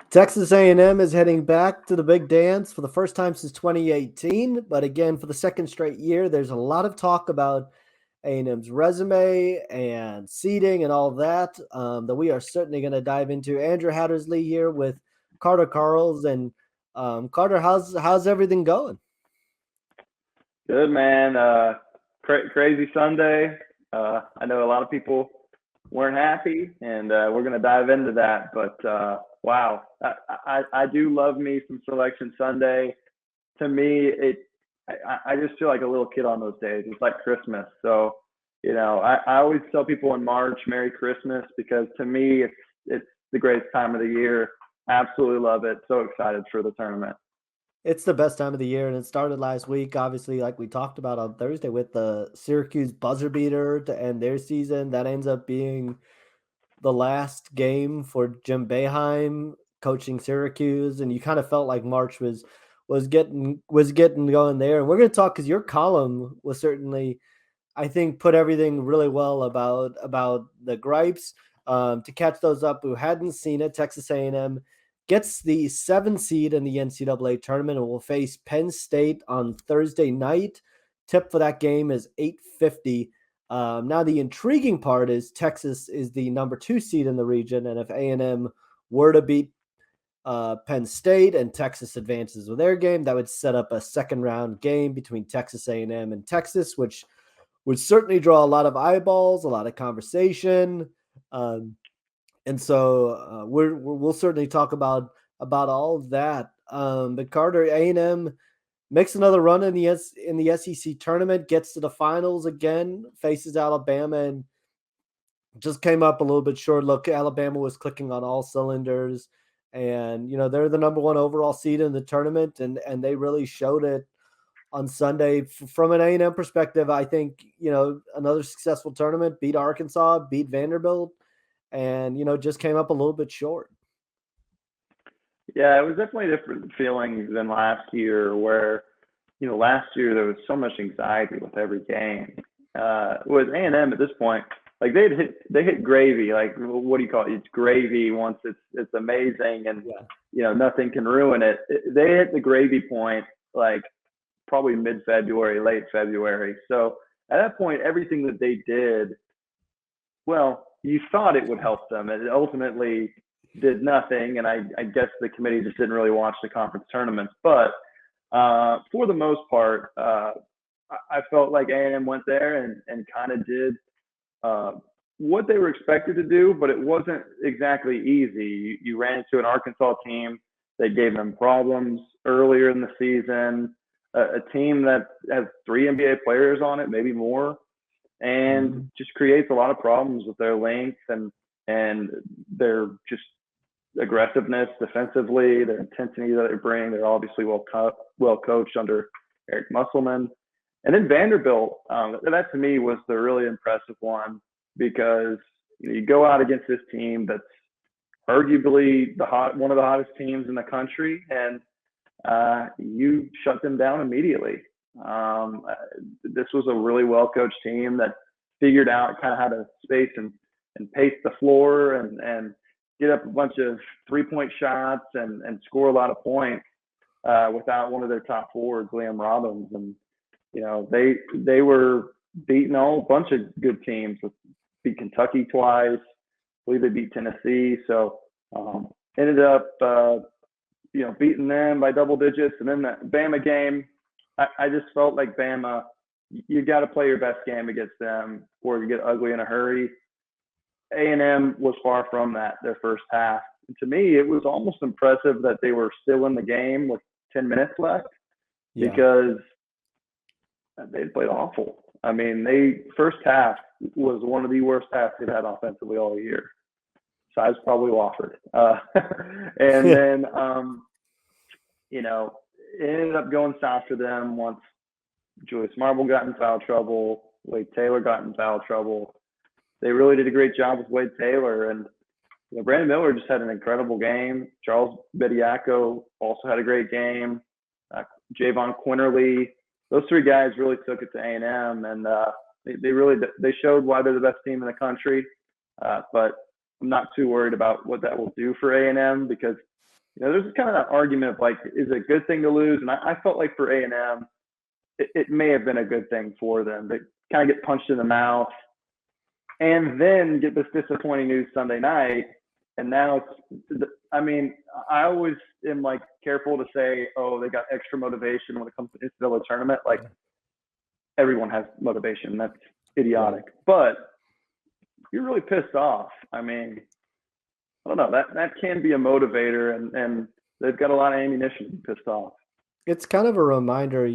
Texas A&M is heading back to the big dance for the first time since 2018, but again, for the second straight year, there's a lot of talk about A&M's resume and seeding and all that that we are certainly going to dive into. Andrew Hattersley here with Carter Karels, and Carter, how's everything going? Good, man. Crazy Sunday. I know a lot of people weren't happy, and we're going to dive into that. But wow, I do love me some Selection Sunday. To me, I just feel like a little kid on those days. It's like Christmas. So, I always tell people in March, Merry Christmas, because to me, it's the greatest time of the year. Absolutely love it. So excited for the tournament. It's the best time of the year, and it started last week, obviously, like we talked about on Thursday with the Syracuse buzzer beater to end their season. That ends up being the last game for Jim Boeheim coaching Syracuse, and you kind of felt like March was getting going there. And we're going to talk because your column was certainly, I think, put everything really well about the gripes. To catch those up who hadn't seen it, Texas A&M gets the 7 seed in the NCAA tournament and will face Penn State on Thursday night. Tip for that game is 8:50. Now the intriguing part is Texas is the number 2 seed in the region, and if A&M were to beat Penn State and Texas advances with their game, that would set up a second round game between Texas A&M and Texas, which would certainly draw a lot of eyeballs, a lot of conversation. Um, and so we'll certainly talk about all of that. But Carter, A&M makes another run in the SEC tournament, gets to the finals again, faces Alabama, and just came up a little bit short. Look, Alabama was clicking on all cylinders, and they're the number 1 overall seed in the tournament, and they really showed it on Sunday. From an A&M perspective, I think another successful tournament, beat Arkansas, beat Vanderbilt, and just came up a little bit short. Yeah, it was definitely a different feeling than last year, where last year there was so much anxiety with every game. With A&M at this point, like they hit gravy. Like, what do you call it? It's gravy once it's amazing, and nothing can ruin it. They hit the gravy point like probably mid-February, late February. So at that point, everything that they did, well, you thought it would help them. It ultimately did nothing, and I guess the committee just didn't really watch the conference tournaments. But for the most part, I felt like A&M went there and kind of did what they were expected to do, but it wasn't exactly easy. You ran into an Arkansas team that gave them problems earlier in the season, a team that has 3 NBA players on it, maybe more, and just creates a lot of problems with their length and their just aggressiveness defensively, their intensity that they bring. They're obviously well coached under Eric Musselman. And then Vanderbilt, that to me was the really impressive one, because you go out against this team that's arguably one of the hottest teams in the country, and you shut them down immediately. This was a really well coached team that figured out kind of how to space and pace the floor and get up a bunch of 3-point shots and score a lot of points without one of their top forwards, Liam Robbins. And they were beating a bunch of good teams. Beat Kentucky twice. I believe they beat Tennessee. So ended up beating them by double digits. And then that Bama game, I just felt like Bama, you got to play your best game against them or you get ugly in a hurry. A&M was far from that their first half. And to me, it was almost impressive that they were still in the game with 10 minutes left, because they played awful. I mean, first half was one of the worst halves they've had offensively all year. Besides probably Wofford. And then, it ended up going south for them once Julius Marble got in foul trouble, Wade Taylor got in foul trouble. They really did a great job with Wade Taylor, and Brandon Miller just had an incredible game. Charles Bediako also had a great game. Javon Quinterly, those 3 guys really took it to A&M, and they showed why they're the best team in the country. But I'm not too worried about what that will do for A&M because, there's kind of that argument of like, is it a good thing to lose? And I felt like for A&M, it may have been a good thing for them. They kind of get punched in the mouth and then get this disappointing news Sunday night. And now I always am like careful to say, oh, they got extra motivation when it comes to the NCAA tournament. Like everyone has motivation. That's idiotic. But you're really pissed off. I mean, I don't know. That can be a motivator, and they've got a lot of ammunition to be pissed off. It's kind of a reminder,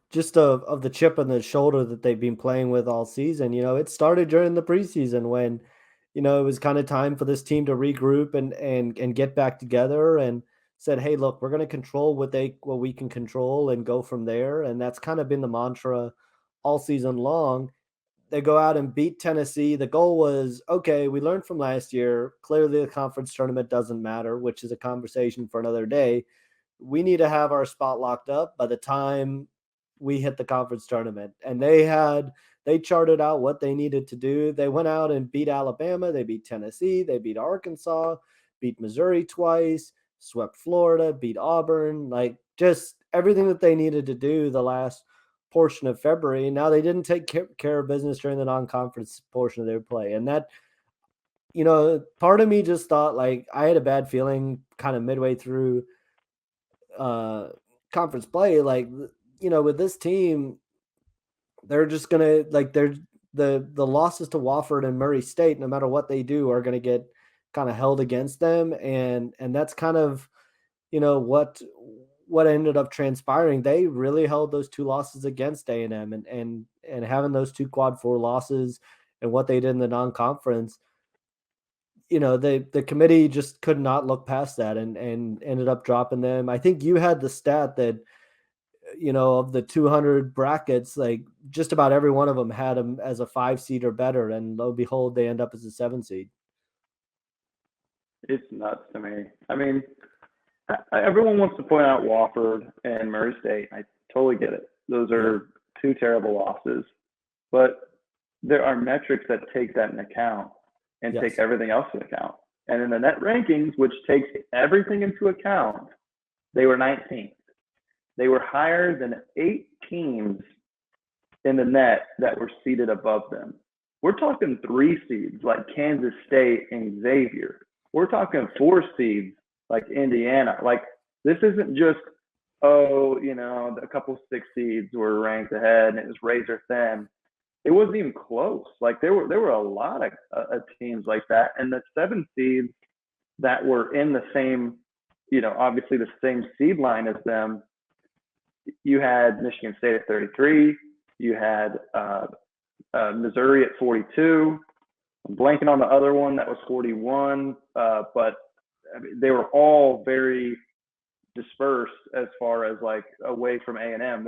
just of the chip on the shoulder that they've been playing with all season. It started during the preseason when, it was kind of time for this team to regroup and get back together and said, hey, look, we're going to control what we can control and go from there. And that's kind of been the mantra all season long. They go out and beat Tennessee. The goal was, okay, we learned from last year. Clearly the conference tournament doesn't matter, which is a conversation for another day. We need to have our spot locked up by the time we hit the conference tournament. And they charted out what they needed to do. They went out and beat Alabama. They beat Tennessee. They beat Arkansas, beat Missouri twice, swept Florida, beat Auburn, like just everything that they needed to do the last portion of February. Now they didn't take care of business during the non-conference portion of their play. And that, part of me just thought like I had a bad feeling kind of midway through conference play, like, with this team, they're just gonna the losses to Wofford and Murray State, no matter what they do, are gonna get kind of held against them, and that's kind of what ended up transpiring. They really held those two losses against A&M, and having those two quad 4 losses and what they did in the non-conference. The committee just could not look past that and ended up dropping them. I think you had the stat that, of the 200 brackets, like just about every one of them had them as a 5 seed or better. And lo and behold, they end up as a 7 seed. It's nuts to me. I mean, everyone wants to point out Wofford and Murray State. I totally get it. Those are two terrible losses. But there are metrics that take that into account and take everything else into account. And in the net rankings, which takes everything into account, they were 19th. They were higher than 8 teams in the net that were seated above them. We're talking 3 seeds like Kansas State and Xavier. We're talking 4 seeds like Indiana. Like, this isn't just, a couple 6 seeds were ranked ahead and it was razor thin. It wasn't even close. Like, there were a lot of teams like that. And the 7 seeds that were in the same, obviously the same seed line as them, you had Michigan State at 33. You had Missouri at 42. I'm blanking on the other one that was 41. But I mean, they were all very dispersed as far as like away from A&M.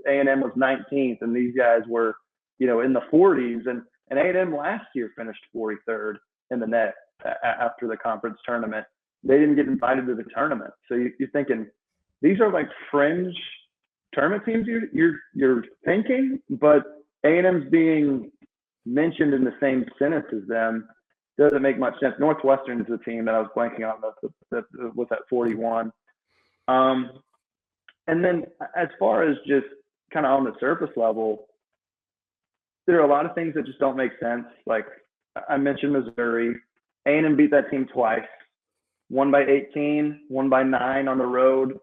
A&M was 19th, and these guys were, in the 40s. And A&M last year finished 43rd in the net after the conference tournament. They didn't get invited to the tournament. So you're thinking these are like fringe tournament teams you're thinking, but A&M's being mentioned in the same sentence as them doesn't make much sense. Northwestern is the team that I was blanking on that was at 41. And then as far as just kind of on the surface level, there are a lot of things that just don't make sense. Like I mentioned Missouri, A&M beat that team twice, one by 18, one by 9 on the road.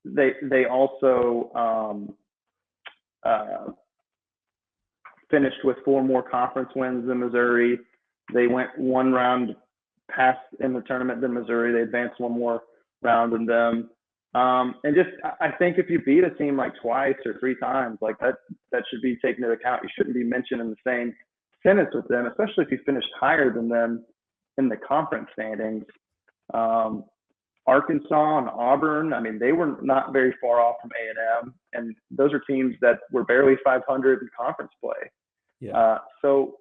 They also finished with 4 more conference wins than Missouri. They went 1 round past in the tournament than Missouri. They advanced 1 more round than them. And just, I think if you beat a team like twice or 3 times, like that should be taken into account. You shouldn't be mentioned in the same sentence with them, especially if you finished higher than them in the conference standings. Arkansas and Auburn, I mean, they were not very far off from A&M, and those are teams that were barely 500 in conference play. So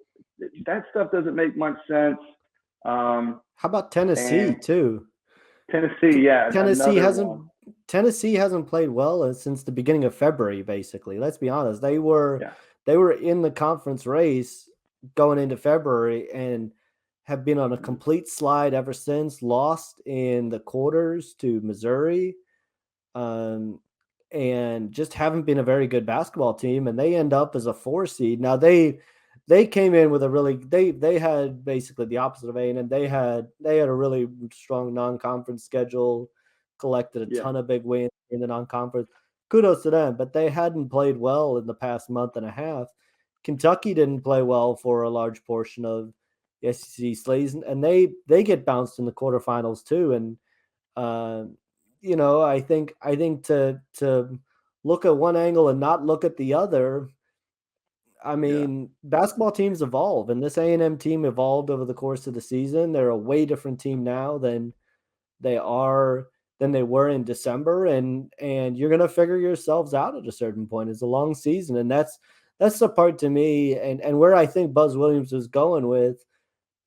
that stuff doesn't make much sense. How about Tennessee too? Tennessee, Tennessee hasn't played well since the beginning of February. Basically, let's be honest. They were in the conference race going into February and have been on a complete slide ever since. Lost in the quarters to Missouri, um, and just haven't been a very good basketball team. And they end up as a 4 seed. Now they came in with a really they had basically the opposite of A&M. They had a really strong non-conference schedule, collected a Yeah. ton of big wins in the non-conference. Kudos to them, but they hadn't played well in the past month and a half. Kentucky didn't play well for a large portion of the SEC season, and they get bounced in the quarterfinals too. And uh, I think to look at one angle and not look at the other. I Yeah. mean, basketball teams evolve, and this A&M team evolved over the course of the season. They're a way different team now they are than they were in December, and you're gonna figure yourselves out at a certain point. It's a long season, and that's the part to me, and where I think Buzz Williams was going with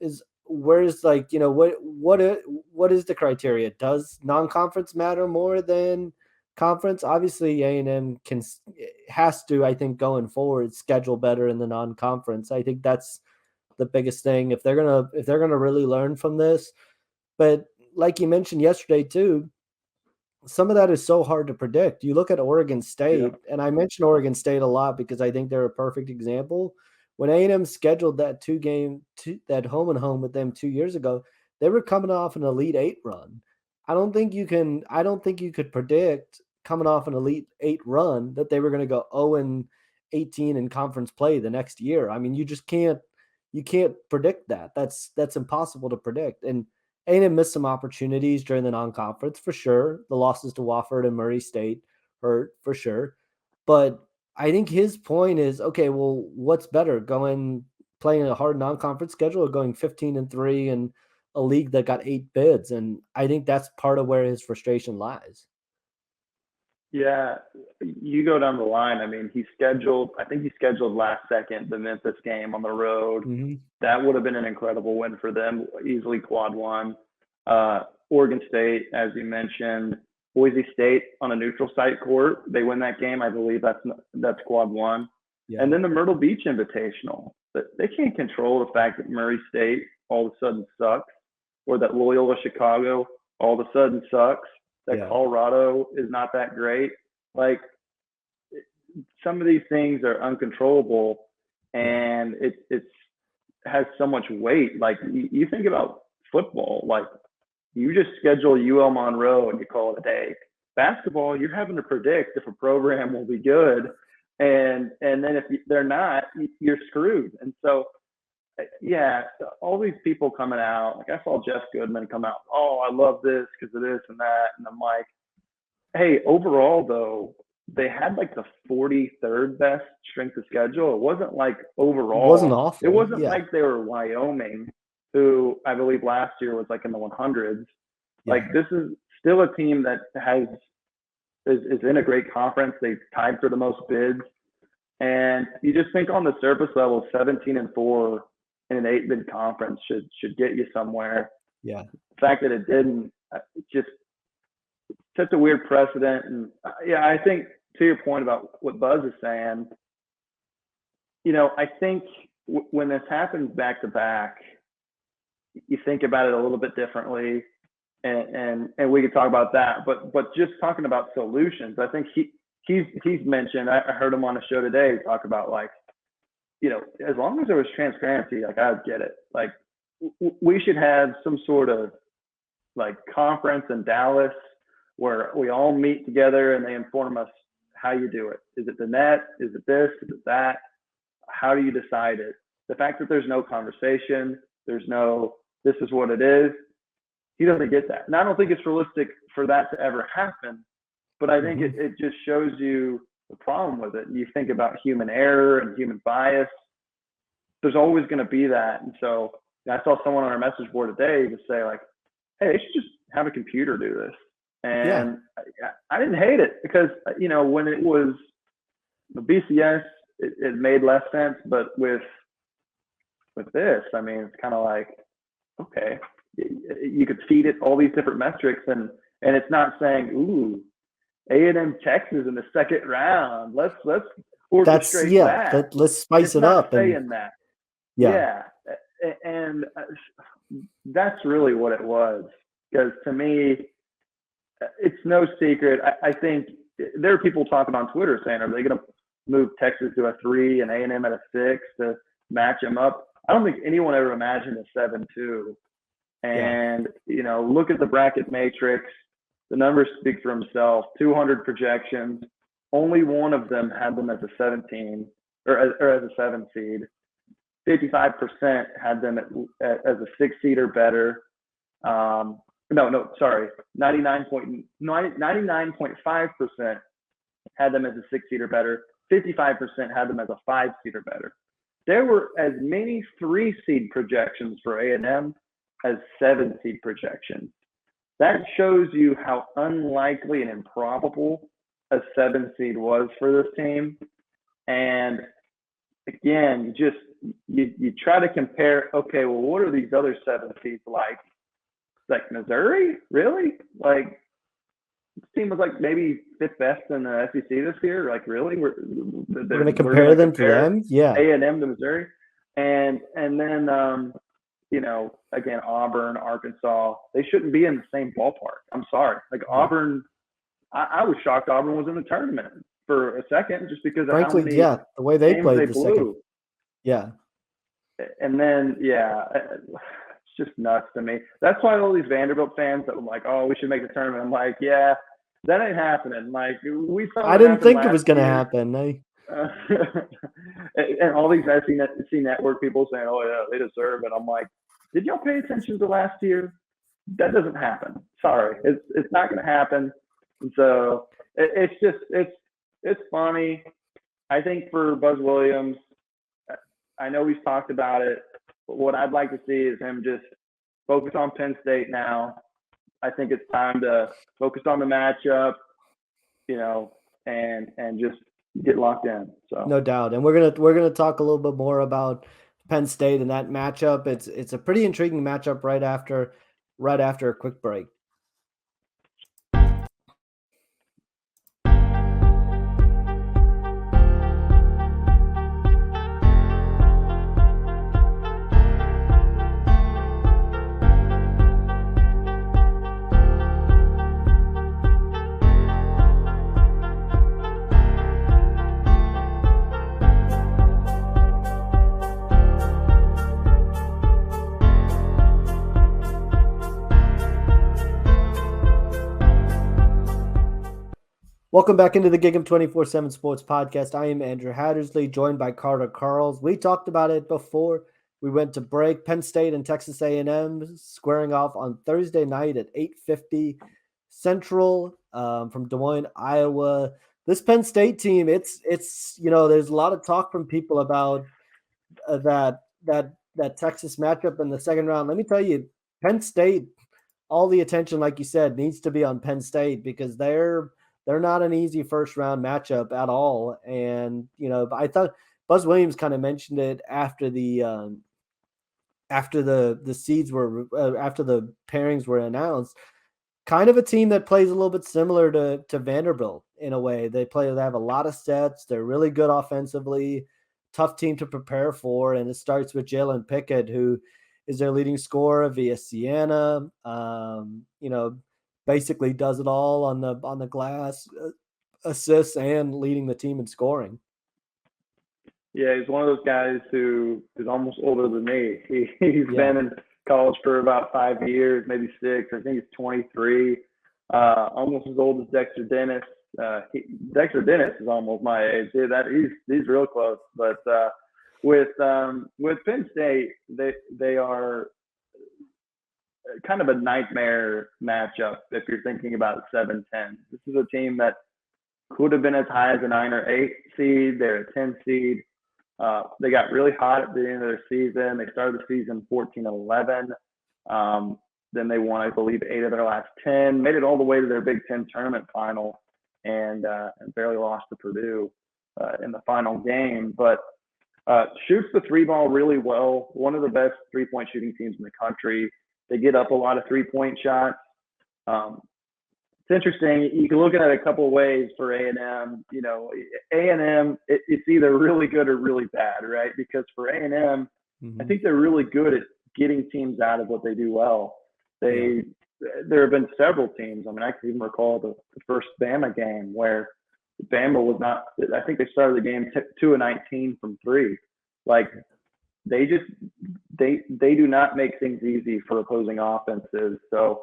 is where's like what is the criteria? Does non-conference matter more than conference? Obviously, A&M has to, I think, going forward, schedule better in the non-conference. I think that's the biggest thing if they're gonna really learn from this. But like you mentioned yesterday too, some of that is so hard to predict. You look at Oregon Yeah. State, and I mention Oregon State a lot because I think they're a perfect example. When A&M scheduled that home and home with them 2 years ago, they were coming off an Elite Eight run. I don't think you could predict coming off an Elite Eight run that they were going to go 0-18 in conference play the next year. I mean, you just can't. You can't predict that. That's impossible to predict. And A&M missed some opportunities during the non-conference for sure. The losses to Wofford and Murray State hurt for sure. But I think his point is, okay, well, what's better, playing a hard non-conference schedule or going 15-3 in a league that got 8 bids? And I think that's part of where his frustration lies. Yeah, you go down the line. I mean, I think he scheduled last second the Memphis game on the road. Mm-hmm. That would have been an incredible win for them, easily quad one. Oregon State, as you mentioned, Boise State on a neutral site court. They win that game. I believe that's quad one. Yeah. And then the Myrtle Beach Invitational. They can't control the fact that Murray State all of a sudden sucks, or that Loyola Chicago all of a sudden sucks, that Yeah. Colorado is not that great. Like, some of these things are uncontrollable, and it has so much weight. Like, you think about football, like, you just schedule UL Monroe and you call it a day. Basketball, you're having to predict if a program will be good, and then if they're not, you're screwed. And so, yeah, all these people coming out, like I saw Jeff Goodman come out, oh, I love this because of this and that, and I'm like, hey, overall though, they had like the 43rd best strength of schedule. It wasn't like overall. It wasn't awful. It wasn't Yeah. like they were Wyoming, who I believe last year was like in the 100s. Yeah. Like, this is still a team that is in a great conference. They've tied for the most bids, and you just think on the surface level, 17-4 in an 8-bid conference should get you somewhere. Yeah. The fact that it didn't, just sets a weird precedent. And yeah, I think to your point about what Buzz is saying, I think when this happens back to back, you think about it a little bit differently, and we could talk about that. But just talking about solutions, I think he's mentioned. I heard him on a show today talk about, like, as long as there was transparency, like, I would get it. Like, we should have some sort of like conference in Dallas where we all meet together and they inform us how you do it. Is it the net? Is it this? Is it that? How do you decide it? The fact that there's no conversation, there's no, this is what it is, he doesn't get that. And I don't think it's realistic for that to ever happen, but I think it just shows you the problem with it. And you think about human error and human bias, there's always going to be that. And so I saw someone on our message board today just say, like, hey, they should just have a computer do this. And I didn't hate it because, when it was the BCS, it made less sense. But with this, I mean, it's kind of like, okay, you could feed it all these different metrics, and it's not saying, ooh, A&M Texas in the second round. Let's orchestrate that. Let's spice It's it not up. saying that. Yeah. Yeah, and that's really what it was. Because to me, it's no secret. I think there are people talking on Twitter saying, "Are they going to move Texas to a 3 and A&M at a 6 to match them up?" I don't think anyone ever imagined a 7-2. And look at the bracket matrix. The numbers speak for themselves. 200 projections. Only one of them had them as a 17 or as a 7 seed. 55% had them as a 6 seed or better. Sorry. 99.5% had them as a 6 seed or better. 55% had them as a 5 seed or better. There were as many 3 seed projections for A&M as 7 seed projections. That shows you how unlikely and improbable a 7 seed was for this team. And again, you try to compare, okay, well, what are these other 7 seeds like? Like Missouri? Really? Like, this team was like maybe 5th best in the SEC this year? Like, really? We're going to compare them to them? Yeah. A&M to Missouri. And then, again, Auburn, Arkansas, they shouldn't be in the same ballpark. I'm sorry. Like, Auburn, I was shocked Auburn was in the tournament for a second just because of how many the way they played the blew. second. Yeah. And then, it's just nuts to me. That's why all these Vanderbilt fans that were like, "Oh, we should make the tournament." I'm like, yeah, that ain't happening. Like, we saw. I didn't think it was going to happen. And all these SEC Network people saying, "Oh yeah, they deserve it." I'm like, did y'all pay attention to last year? That doesn't happen. Sorry, it's not going to happen. And so it's funny. I think for Buzz Williams, I know we've talked about it, but what I'd like to see is him just focus on Penn State now. I think it's time to focus on the matchup, and just get locked in. So no doubt. And we're gonna talk a little bit more about Penn State and that matchup. It's a pretty intriguing matchup right after a quick break. Welcome back into the GigEm247 Sports Podcast. I am Andrew Hattersley, joined by Carter Karels. We talked about it before we went to break. Penn State and Texas A&M squaring off on Thursday night at 8:50 Central from Des Moines, Iowa. This Penn State team, it's there's a lot of talk from people about that Texas matchup in the second round. Let me tell you, Penn State, all the attention, like you said, needs to be on Penn State because they're not an easy first round matchup at all. And, I thought Buzz Williams kind of mentioned it after the seeds were, after the pairings were announced, kind of a team that plays a little bit similar to Vanderbilt in a way. They have a lot of sets. They're really good offensively, tough team to prepare for. And it starts with Jalen Pickett, who is their leading scorer via Siena. Basically does it all on the glass, assists and leading the team in scoring. Yeah, he's one of those guys who is almost older than me. He's been in college for about 5 years, maybe 6. I think he's 23, almost as old as Dexter Dennis. Dexter Dennis is almost my age. He's real close. But with Penn State, they are kind of a nightmare matchup if you're thinking about 7-10. This is a team that could have been as high as a 9 or 8 seed. They're a 10 seed. They got really hot at the end of their season. They started the season 14-11. Then they won, I believe, 8 of their last 10. Made it all the way to their Big Ten tournament final, and barely lost to Purdue in the final game. But shoots the 3 ball really well. One of the best 3-point shooting teams in the country. They get up a lot of 3-point shots. It's interesting. You can look at it a couple of ways for A&M. A&M, it's either really good or really bad, right? Because for A&M, I think they're really good at getting teams out of what they do well. There have been several teams. I mean, I can even recall the first Bama game where Bama was not. I think they started the game 2 of 19 from three. Like they do not make things easy for opposing offenses. So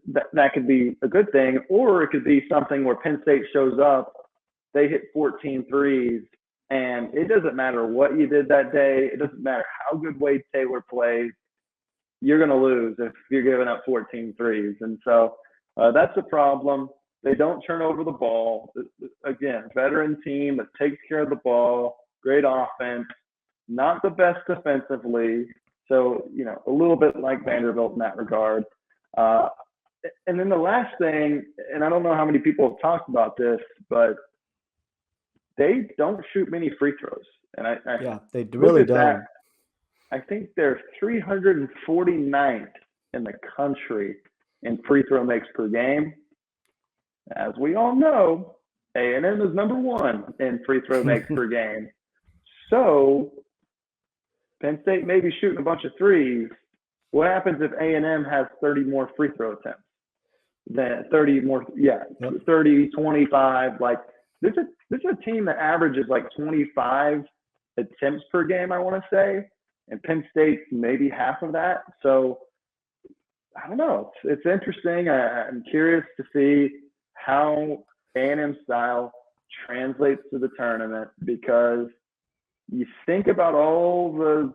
that could be a good thing, or it could be something where Penn State shows up, they hit 14 threes, and it doesn't matter what you did that day. It doesn't matter how good Wade Taylor plays. You're going to lose if you're giving up 14 threes. And so that's a problem. They don't turn over the ball. Again, veteran team that takes care of the ball, great offense, not the best defensively. So, a little bit like Vanderbilt in that regard. And then the last thing, and I don't know how many people have talked about this, but they don't shoot many free throws. And they really don't. That, I think they're 349th in the country in free throw makes per game. As we all know, A&M is number one in free throw makes per game. So Penn State may be shooting a bunch of threes. What happens if A&M has 30 more free throw attempts? Then 30 more, 30, 25. Like this is a team that averages like 25 attempts per game, I want to say. And Penn State's maybe half of that. So I don't know. It's interesting. I'm curious to see how A&M style translates to the tournament, because you think about all the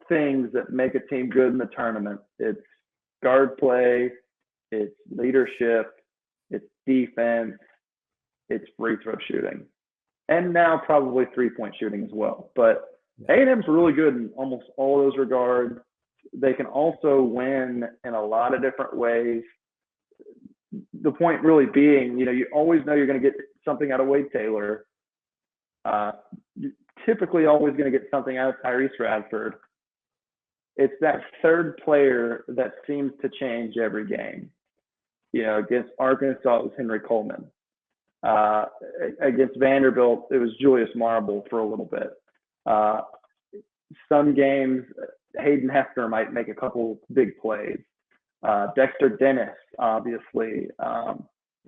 things that make a team good in the tournament. It's guard play, it's leadership, it's defense, it's free throw shooting, and now probably 3-point shooting as well. But A&M's really good in almost all those regards. They can also win in a lot of different ways. The point really being, you always know you're going to get something out of Wade Taylor. You're typically always going to get something out of Tyrese Radford. It's that third player that seems to change every game. Against Arkansas, it was Henry Coleman. Against Vanderbilt, it was Julius Marble for a little bit. Some games, Hayden Hefner might make a couple big plays. Dexter Dennis, obviously.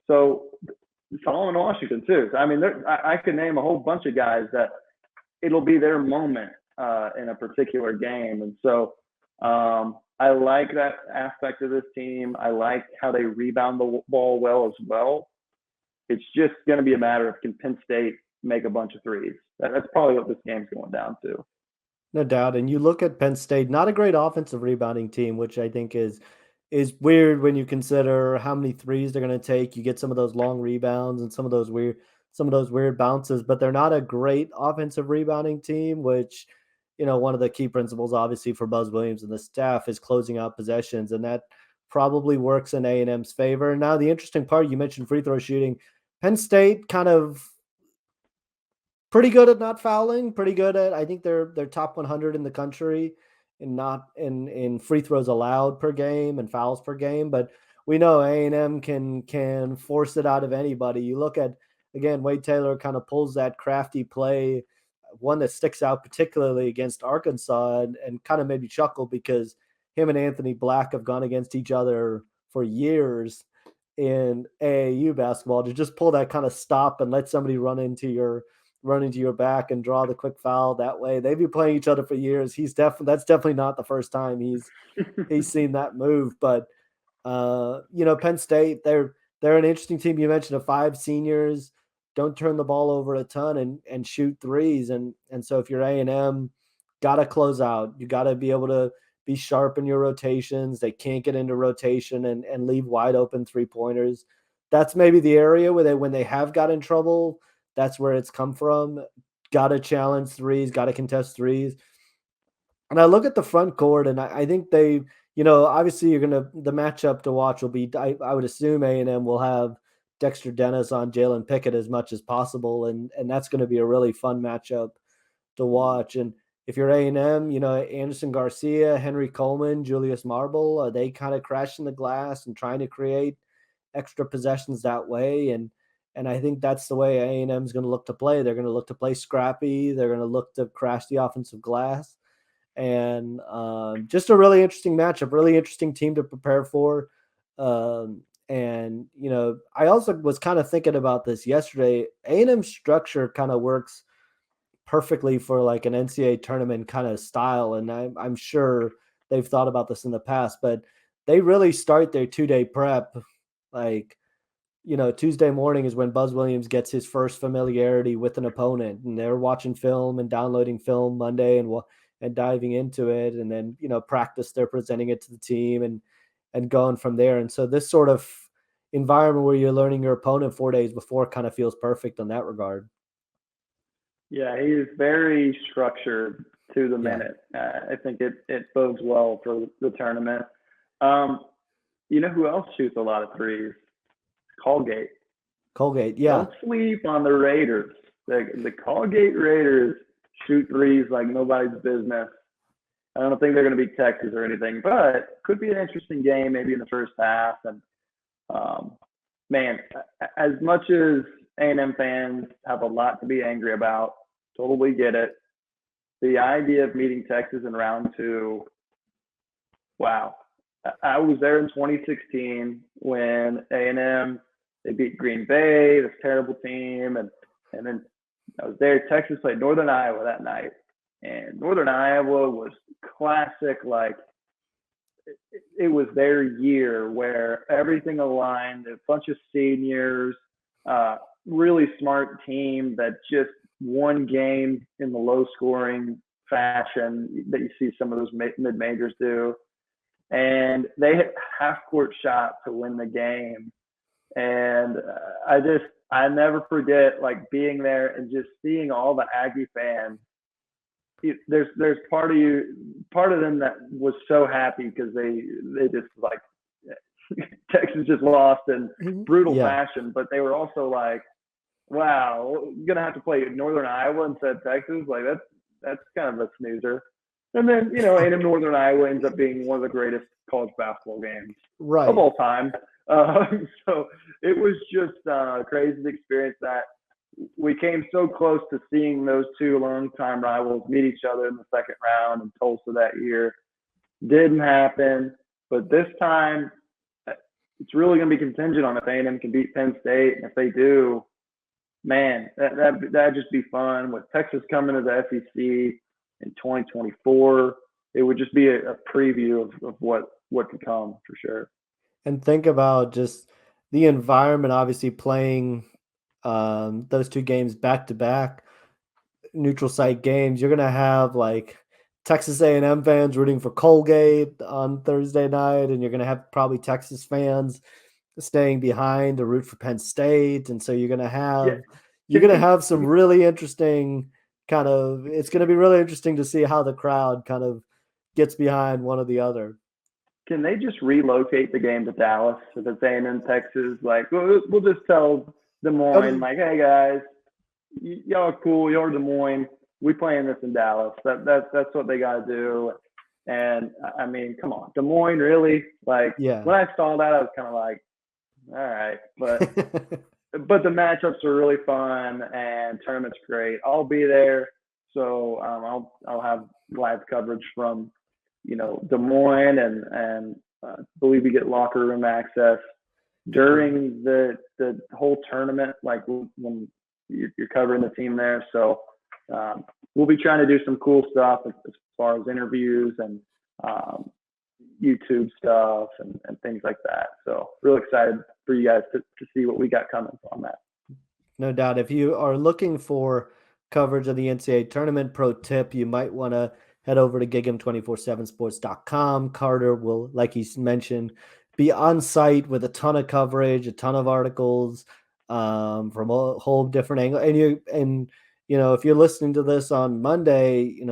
So Solomon Washington, too. I mean, I could name a whole bunch of guys that it'll be their moment in a particular game. And so I like that aspect of this team. I like how they rebound the ball well as well. It's just going to be a matter of, can Penn State make a bunch of threes? That's probably what this game's going down to. No doubt. And you look at Penn State, not a great offensive rebounding team, which I think is weird when you consider how many threes they're going to take. You get some of those long rebounds and some of those weird bounces, but they're not a great offensive rebounding team, which, one of the key principles obviously for Buzz Williams and the staff is closing out possessions, and that probably works in A&M's favor. Now, the interesting part, you mentioned free throw shooting. Penn State kind of pretty good at not fouling, pretty good at, I think they're top 100 in the country and not in free throws allowed per game and fouls per game. But we know A&M can force it out of anybody. You look at, again, Wade Taylor kind of pulls that crafty play, one that sticks out particularly against Arkansas, and kind of made me chuckle because him and Anthony Black have gone against each other for years in AAU basketball, to just pull that kind of stop and let somebody run into your back and draw the quick foul that way. They've been playing each other for years. That's definitely not the first time he's seen that move. But Penn State, they're an interesting team. You mentioned 5 seniors, don't turn the ball over a ton and shoot threes. And so if you're A&M, got to close out. You got to be able to be sharp in your rotations. They can't get into rotation and leave wide open 3-pointers. That's maybe the area where when they have got in trouble, that's where it's come from. Got to challenge threes, got to contest threes. And I look at the front court, and I think they, obviously the matchup to watch will be, I would assume A&M will have Dexter Dennis on Jalen Pickett as much as possible. And that's going to be a really fun matchup to watch. And if you're A&M, Anderson Garcia, Henry Coleman, Julius Marble, are they kind of crashing the glass and trying to create extra possessions that way? And I think that's the way A&M is going to look to play. They're going to look to play scrappy. They're going to look to crash the offensive glass. and just a really interesting matchup, really interesting team to prepare for. And I also was kind of thinking about this yesterday. A&M structure kind of works perfectly for like an NCAA tournament kind of style, and I'm sure they've thought about this in the past, but they really start their 2-day prep like Tuesday morning is when Buzz Williams gets his first familiarity with an opponent, and they're watching film and downloading film Monday and diving into it, and then practice they're presenting it to the team and going from there. And so this sort of environment where you're learning your opponent 4 days before kind of feels perfect in that regard. Yeah, he is very structured to the minute. I think it bodes well for the tournament. You know who else shoots a lot of threes? Colgate. Yeah. Don't sleep on the Raiders. The Colgate Raiders shoot threes like nobody's business. I don't think they're going to beat Texas or anything, but could be an interesting game maybe in the first half. And man, as much as A&M fans have a lot to be angry about, totally get it. The idea of meeting Texas in round 2, wow. I was there in 2016 when A&M, they beat Green Bay, this terrible team, and then I was there. Texas played Northern Iowa that night, and Northern Iowa was classic. Like it was their year where everything aligned. A bunch of seniors, really smart team that just won games in the low-scoring fashion that you see some of those mid-majors do. And they hit half-court shot to win the game. And I never forget like being there and just seeing all the Aggie fans. There's part of them that was so happy because they just like Texas just lost in brutal fashion, but they were also like, wow, we're gonna have to play Northern Iowa instead of Texas. Like that's kind of a snoozer. And then A&M Northern Iowa ends up being one of the greatest college basketball games of all time. So it was just crazy to experience that. We came so close to seeing those two longtime rivals meet each other in the second round in Tulsa that year. Didn't happen, but this time it's really going to be contingent on if A&M can beat Penn State, and if they do, man, that'd just be fun. With Texas coming to the SEC in 2024, it would just be a preview of what could come for sure. And think about just the environment, obviously playing those two games back to back, neutral site games. You're gonna have like Texas A&M fans rooting for Colgate on Thursday night, and you're gonna have probably Texas fans staying behind to root for Penn State, and so you're gonna have some really interesting kind of. It's gonna be really interesting to see how the crowd kind of gets behind one or the other. Can they just relocate the game to Dallas if it's A&M Texas? Like we'll just tell Des Moines, like, hey guys, y'all are cool. Y'all are Des Moines. We playing this in Dallas. That's what they got to do. And I mean, come on, Des Moines, really? Like, when I saw that, I was kind of like, all right, but but the matchups are really fun and tournament's great. I'll be there, so I'll have live coverage from Des Moines, and believe we get locker room access during the whole tournament, like when you're covering the team there. So we'll be trying to do some cool stuff as far as interviews and YouTube stuff and things like that. So real excited for you guys to see what we got coming on that. No doubt. If you are looking for coverage of the NCAA tournament, pro tip, you might want to head over to GigEm247sports.com. Carter will, like he mentioned, be on site with a ton of coverage, a ton of articles from a whole different angle. And if you're listening to this on Monday,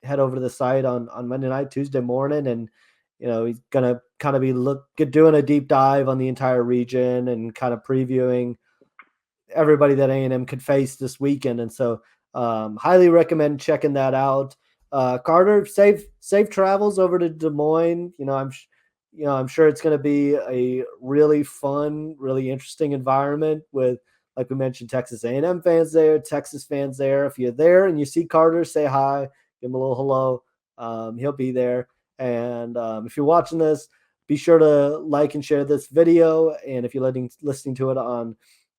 head over to the site on Monday night, Tuesday morning, and he's gonna kind of be doing a deep dive on the entire region and kind of previewing everybody that A&M could face this weekend. And so highly recommend checking that out. Carter, safe travels over to Des Moines. I'm sure it's going to be a really fun, really interesting environment with, like we mentioned, Texas A&M fans there, Texas fans there. If you're there and you see Carter, say hi, give him a little hello. He'll be there. And if you're watching this, be sure to like and share this video. And if you're listening to it on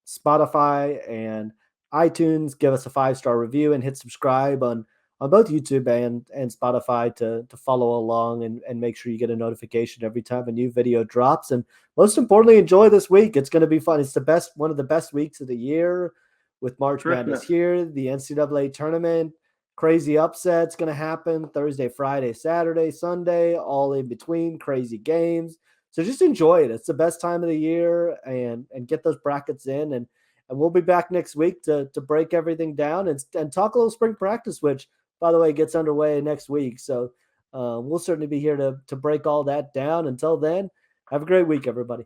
Spotify and iTunes, give us a 5-star review and hit subscribe on both YouTube and Spotify to follow along and make sure you get a notification every time a new video drops. And most importantly, enjoy this week. It's going to be fun. It's one of the best weeks of the year with March Madness here, the NCAA tournament. Crazy upsets going to happen Thursday, Friday, Saturday, Sunday, all in between, crazy games. So just enjoy it. It's the best time of the year and get those brackets in. And we'll be back next week to break everything down and talk a little spring practice, which, by the way, gets underway next week. So we'll certainly be here to break all that down. Until then, have a great week, everybody.